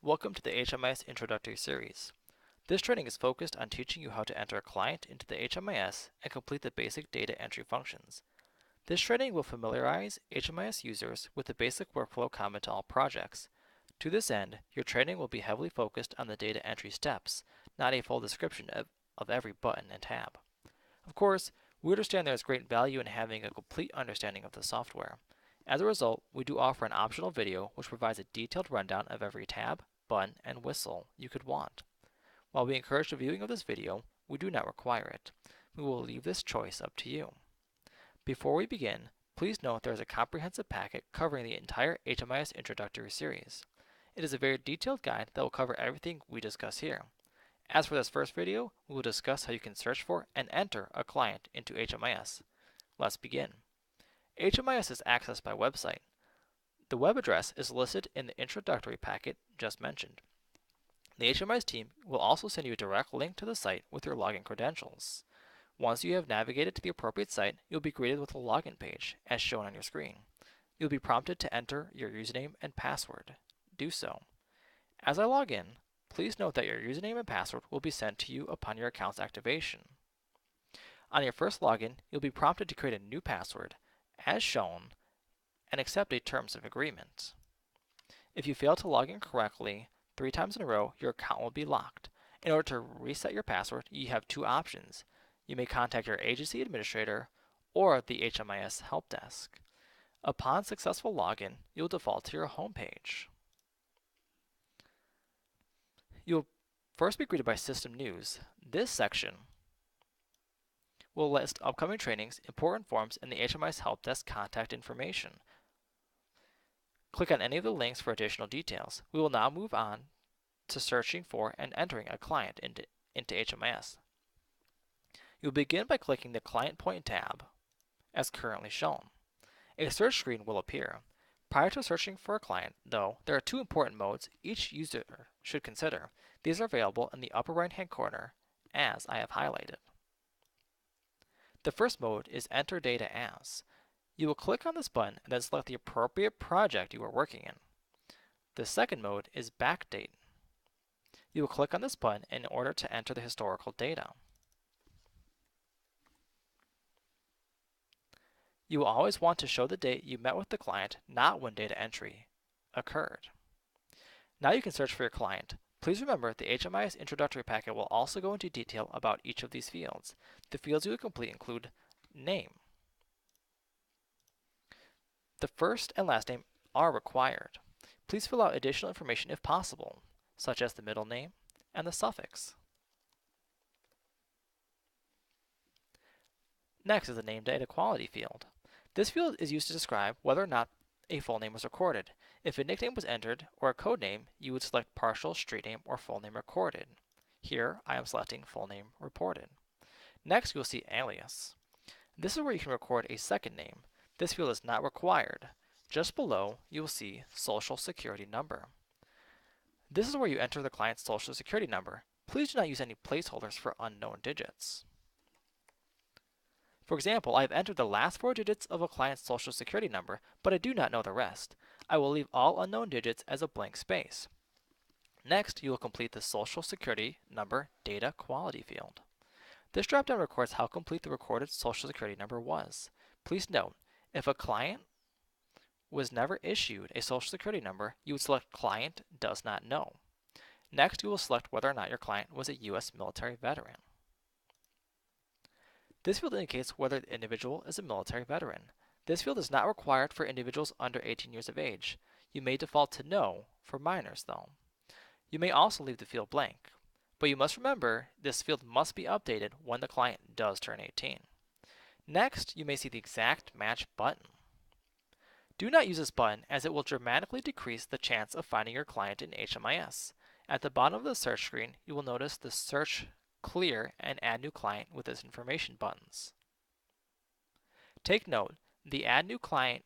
Welcome to the HMIS Introductory Series. This training is focused on teaching you how to enter a client into the HMIS and complete the basic data entry functions. This training will familiarize HMIS users with the basic workflow common to all projects. To this end, your training will be heavily focused on the data entry steps, not a full description of every button and tab. Of course, we understand there is great value in having a complete understanding of the software. As a result, we do offer an optional video which provides a detailed rundown of every tab, button, and whistle you could want. While we encourage the viewing of this video, we do not require it. We will leave this choice up to you. Before we begin, please note there is a comprehensive packet covering the entire HMIS Introductory Series. It is a very detailed guide that will cover everything we discuss here. As for this first video, we will discuss how you can search for and enter a client into HMIS. Let's begin. HMIS is accessed by website. The web address is listed in the introductory packet just mentioned. The HMIS team will also send you a direct link to the site with your login credentials. Once you have navigated to the appropriate site, you'll be greeted with a login page, as shown on your screen. You'll be prompted to enter your username and password. Do so. As I log in, please note that your username and password will be sent to you upon your account's activation. On your first login, you'll be prompted to create a new password, as shown, and accept a terms of agreement. If you fail to log in correctly 3 times in a row, your account will be locked. In order to reset your password, you have 2 options. You may contact your agency administrator or the HMIS help desk. Upon successful login, you'll default to your home page. You'll first be greeted by System News. This section will list upcoming trainings, important forms, and the HMIS help desk contact information. Click on any of the links for additional details. We will now move on to searching for and entering a client into HMIS. You'll begin by clicking the Client Point tab, as currently shown. A search screen will appear. Prior to searching for a client, though, there are 2 important modes each user should consider. These are available in the upper right-hand corner, as I have highlighted. The first mode is Enter Data As. You will click on this button and then select the appropriate project you are working in. The second mode is Backdate. You will click on this button in order to enter the historical data. You will always want to show the date you met with the client, not when data entry occurred. Now you can search for your client. Please remember the HMIS introductory packet will also go into detail about each of these fields. The fields you will complete include name. The first and last name are required. Please fill out additional information if possible, such as the middle name and the suffix. Next is the name data quality field. This field is used to describe whether or not a full name was recorded. If a nickname was entered or a code name, you would select partial, street name, or full name recorded. Here, I am selecting full name reported. Next, you'll see alias. This is where you can record a second name. This field is not required. Just below, you will see Social Security number. This is where you enter the client's Social Security number. Please do not use any placeholders for unknown digits. For example, I have entered the last 4 digits of a client's Social Security number, but I do not know the rest. I will leave all unknown digits as a blank space. Next, you will complete the Social Security number data quality field. This dropdown records how complete the recorded Social Security number was. Please note, if a client was never issued a Social Security number, you would select Client Does Not Know. Next, you will select whether or not your client was a U.S. military veteran. This field indicates whether the individual is a military veteran. This field is not required for individuals under 18 years of age. You may default to No for minors, though. You may also leave the field blank, but you must remember this field must be updated when the client does turn 18. Next, you may see the Exact Match button. Do not use this button as it will dramatically decrease the chance of finding your client in HMIS. At the bottom of the search screen, you will notice the Search, Clear, and Add New Client with this information buttons. Take note, the Add New Client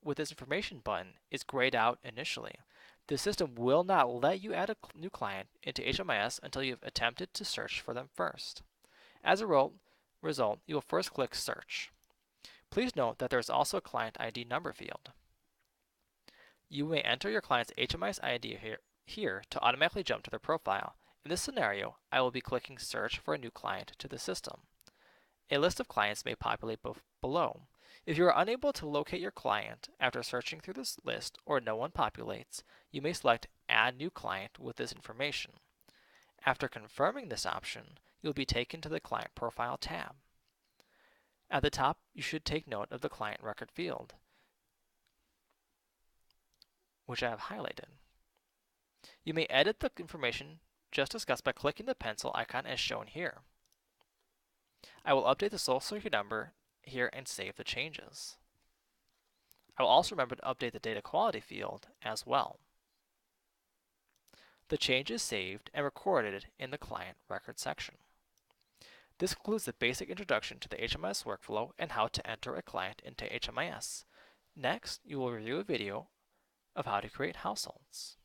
with this information button is grayed out initially. The system will not let you add a new client into HMIS until you have attempted to search for them first. As a result, you will first click Search. Please note that there is also a Client ID number field. You may enter your client's HMIS ID here to automatically jump to their profile. In this scenario, I will be clicking Search for a new client to the system. A list of clients may populate below. If you are unable to locate your client after searching through this list or no one populates, you may select Add New Client with this information. After confirming this option, you'll be taken to the Client Profile tab. At the top, you should take note of the Client Record field, which I have highlighted. You may edit the information just discussed by clicking the pencil icon as shown here. I will update the Social Security number here and save the changes. I will also remember to update the data quality field as well. The change is saved and recorded in the Client Record section. This concludes the basic introduction to the HMIS workflow and how to enter a client into HMIS. Next, you will review a video of how to create households.